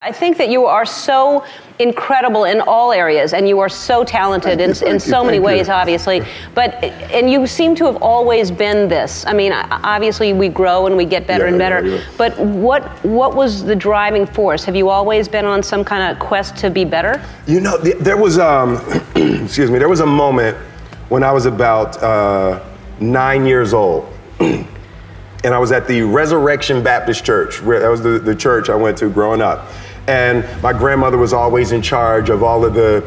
I think that you are so incredible in all areas, and you are so talented in so many ways, obviously. And you seem to have always been this. I mean, obviously we grow and we get better and better. Yeah. But what was the driving force? Have you always been on some kind of quest to be better? You know, there was excuse me. There was a moment when I was about 9 years old. And I was at the Resurrection Baptist Church. That was the church I went to growing up. And my grandmother was always in charge of all of the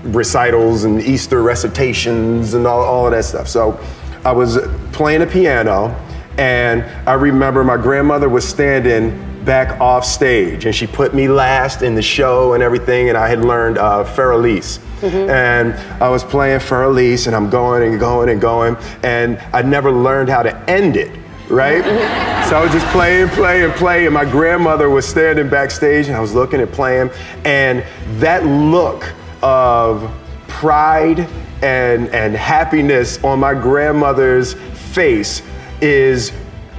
recitals and Easter recitations and all of that stuff. So I was playing the piano, and I remember my grandmother was standing back off stage, and she put me last in the show and everything, and I had learned Farrellese. Mm-hmm. And I was playing Farrellese, and I'm going and going and going, and I never learned how to end it, right? So I was just playing, and my grandmother was standing backstage, and I was looking and playing, and that look of pride and happiness on my grandmother's face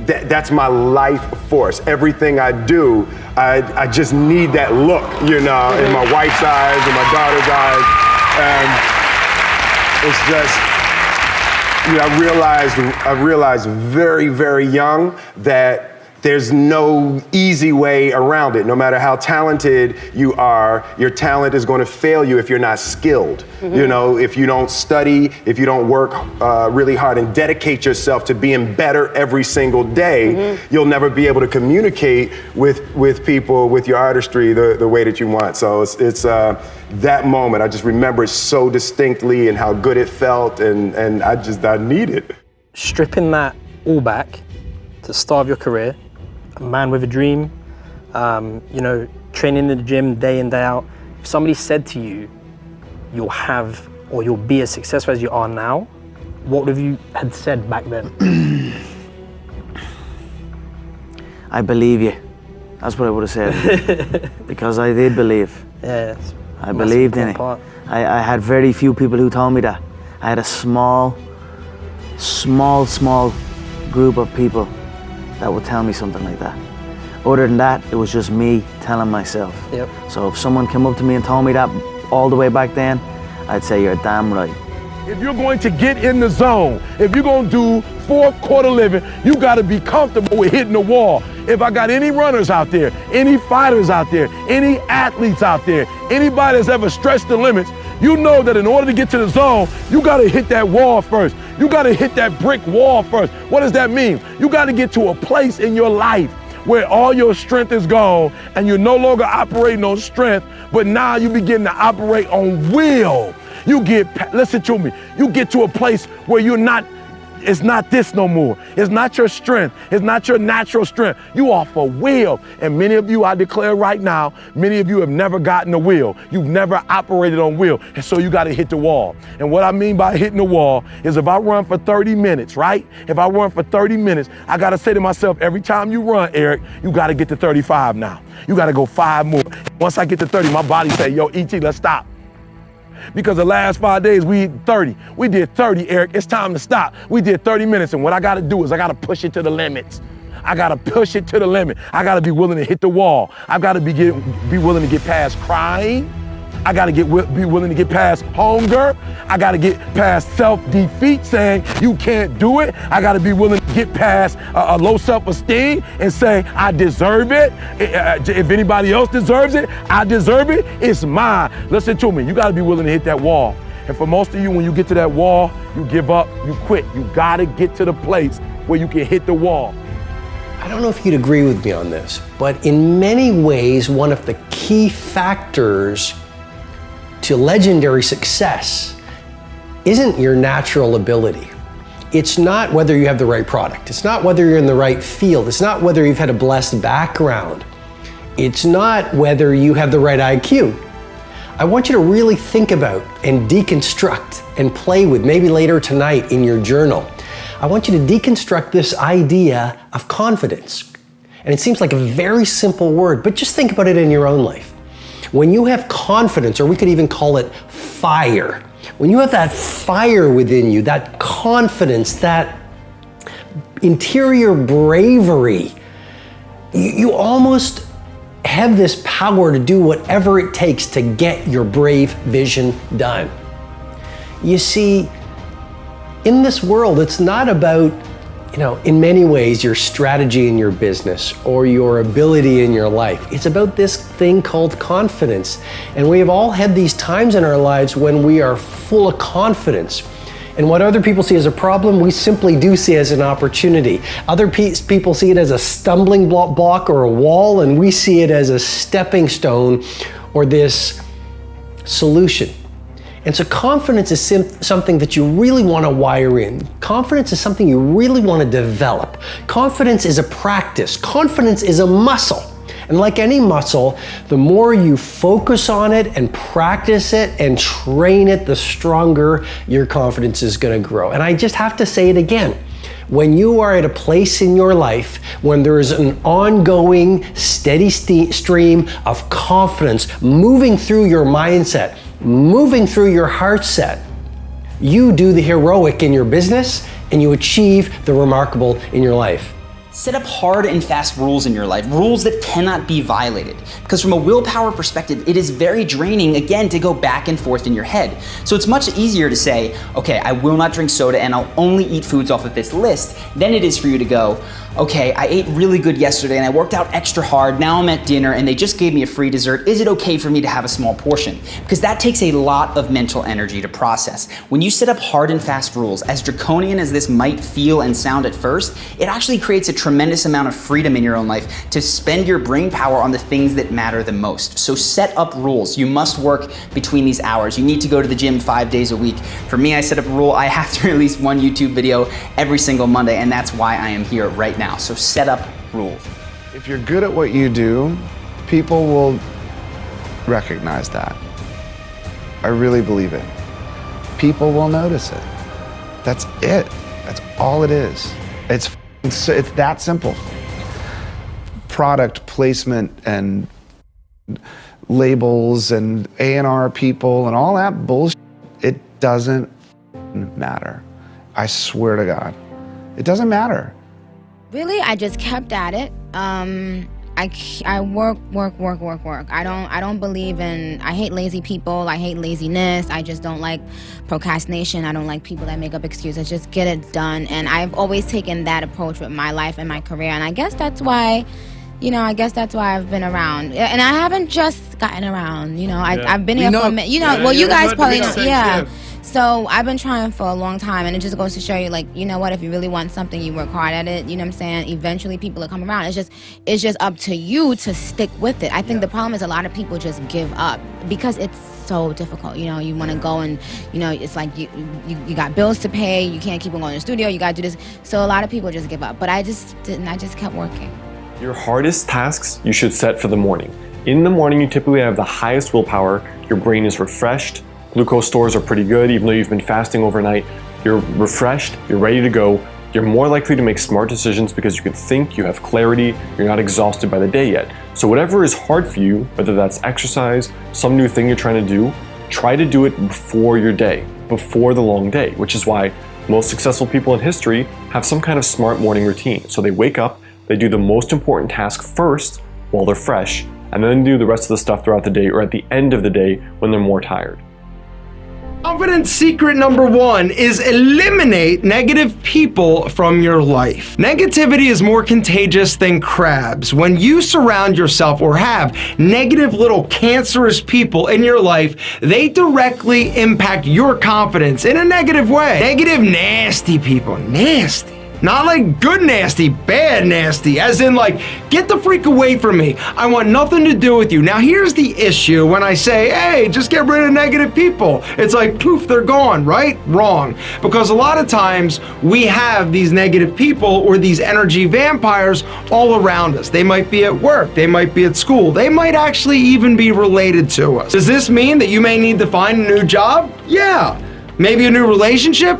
that's my life force. Everything I do, I just need that look, you know, in my wife's eyes, in my daughter's eyes. And it's just, you know, I realized very, very young that there's no easy way around it. No matter how talented you are, your talent is going to fail you if you're not skilled. Mm-hmm. You know, if you don't study, if you don't work really hard and dedicate yourself to being better every single day, mm-hmm. you'll never be able to communicate with people, with your artistry, the way that you want. So it's that moment. I just remember it so distinctly and how good it felt, and I need it. Stripping that all back to the start of your career, a man with a dream, you know, training in the gym day in, day out. If somebody said to you, you'll have, or you'll be as successful as you are now, what would you had said back then? I believe you. That's what I would have said. Because I did believe. Yeah. I believed in it. I had very few people who told me that. I had a small group of people that would tell me something like that. Other than that, it was just me telling myself. Yep. So if someone came up to me and told me that all the way back then, I'd say, you're damn right. If you're going to get in the zone, if you're going to do fourth quarter living, you got to be comfortable with hitting the wall. If I got any runners out there, any fighters out there, any athletes out there, anybody that's ever stretched the limits, you know that in order to get to the zone, you got to hit that wall first. You got to hit that brick wall first. What does that mean? You got to get to a place in your life where all your strength is gone and you're no longer operating on strength, but now you begin to operate on will. Listen to me, you get to a place where it's not this no more. It's not your strength. It's not your natural strength. You are for will. And many of you, I declare right now, many of you have never gotten a will. You've never operated on will. And so you got to hit the wall. And what I mean by hitting the wall is if I run for 30 minutes, right? If I run for 30 minutes, I got to say to myself, every time you run, Eric, you got to get to 35 now. You got to go 5 more. Once I get to 30, my body say, yo, E.T., let's stop. Because the last 5 days we did 30. We did 30, Eric. It's time to stop. We did 30 minutes, and what I gotta do is I gotta push it to the limits. I gotta push it to the limit. I gotta be willing to hit the wall. I gotta be willing to get past crying. I gotta be willing to get past hunger. I gotta get past self-defeat, saying you can't do it. I gotta be willing to get past a low self-esteem and say I deserve it. If anybody else deserves it, I deserve it. It's mine. Listen to me. You gotta be willing to hit that wall. And for most of you, when you get to that wall, you give up, you quit. You gotta get to the place where you can hit the wall. I don't know if you'd agree with me on this, but in many ways, one of the key factors to legendary success isn't your natural ability. It's not whether you have the right product. It's not whether you're in the right field. It's not whether you've had a blessed background. It's not whether you have the right IQ. I want you to really think about and deconstruct and play with, maybe later tonight in your journal. I want you to deconstruct this idea of confidence. And it seems like a very simple word, but just think about it in your own life. When you have confidence, or we could even call it fire, when you have that fire within you, that confidence, that interior bravery, you almost have this power to do whatever it takes to get your brave vision done. You see, in this world, it's not about, in many ways, your strategy in your business or your ability in your life. It's about this thing called confidence. And we have all had these times in our lives when we are full of confidence. And what other people see as a problem, we simply do see as an opportunity. Other people see it as a stumbling block or a wall, and we see it as a stepping stone or this solution. And so confidence is something that you really want to wire in. Confidence is something you really want to develop. Confidence is a practice. Confidence is a muscle. And like any muscle, the more you focus on it and practice it and train it, the stronger your confidence is going to grow. And I just have to say it again. When you are at a place in your life when there is an ongoing, steady stream of confidence moving through your mindset, moving through your heart set, you do the heroic in your business and you achieve the remarkable in your life. Set up hard and fast rules in your life, rules that cannot be violated. Because from a willpower perspective, it is very draining, again, to go back and forth in your head. So it's much easier to say, okay, I will not drink soda and I'll only eat foods off of this list, than it is for you to go, okay, I ate really good yesterday and I worked out extra hard, now I'm at dinner and they just gave me a free dessert, is it okay for me to have a small portion? Because that takes a lot of mental energy to process. When you set up hard and fast rules, as draconian as this might feel and sound at first, it actually creates a tremendous amount of freedom in your own life to spend your brain power on the things that matter the most. So set up rules. You must work between these hours. You need to go to the gym 5 days a week. For me, I set up a rule, I have to release one YouTube video every single Monday, and that's why I am here right now. So set up rules. If you're good at what you do, people will recognize that. I really believe it. People will notice it. That's it. That's all it is. It's that simple. Product placement and labels and A&R people and all that bullshit, it doesn't matter. I swear to God, it doesn't matter. Really, I just kept at it. I work. I don't believe in, I hate lazy people. I hate laziness. I just don't like procrastination. I don't like people that make up excuses. Just get it done. And I've always taken that approach with my life and my career. And I guess that's why, I've been around. And I haven't just gotten around, I've been here for a minute. You guys probably know. Yeah. So I've been trying for a long time, and it just goes to show you, like, you know what, if you really want something, you work hard at it, you know what I'm saying? Eventually people will come around. It's just up to you to stick with it. I think the problem is a lot of people just give up because it's so difficult. You want to go and, it's like you got bills to pay, you can't keep on going to the studio, you got to do this. So a lot of people just give up, but I just didn't. I just kept working. Your hardest tasks you should set for the morning. In the morning, you typically have the highest willpower, your brain is refreshed, glucose stores are pretty good, even though you've been fasting overnight. You're refreshed, you're ready to go. You're more likely to make smart decisions because you can think, you have clarity, you're not exhausted by the day yet. So whatever is hard for you, whether that's exercise, some new thing you're trying to do, try to do it before your day, before the long day, which is why most successful people in history have some kind of smart morning routine. So they wake up, they do the most important task first while they're fresh, and then do the rest of the stuff throughout the day or at the end of the day when they're more tired. Confidence secret number 1 is eliminate negative people from your life. Negativity is more contagious than crabs. When you surround yourself or have negative little cancerous people in your life, they directly impact your confidence in a negative way. Negative, nasty people, nasty. Not like good nasty, bad nasty, as in like, get the freak away from me. I want nothing to do with you. Now here's the issue when I say, hey, just get rid of negative people. It's like, poof, they're gone, right? Wrong. Because a lot of times we have these negative people or these energy vampires all around us. They might be at work, they might be at school, they might actually even be related to us. Does this mean that you may need to find a new job? Yeah. Maybe a new relationship?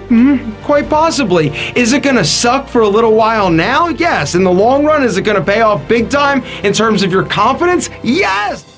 Quite possibly. Is it gonna suck for a little while now? Yes. In the long run, is it gonna pay off big time in terms of your confidence? Yes.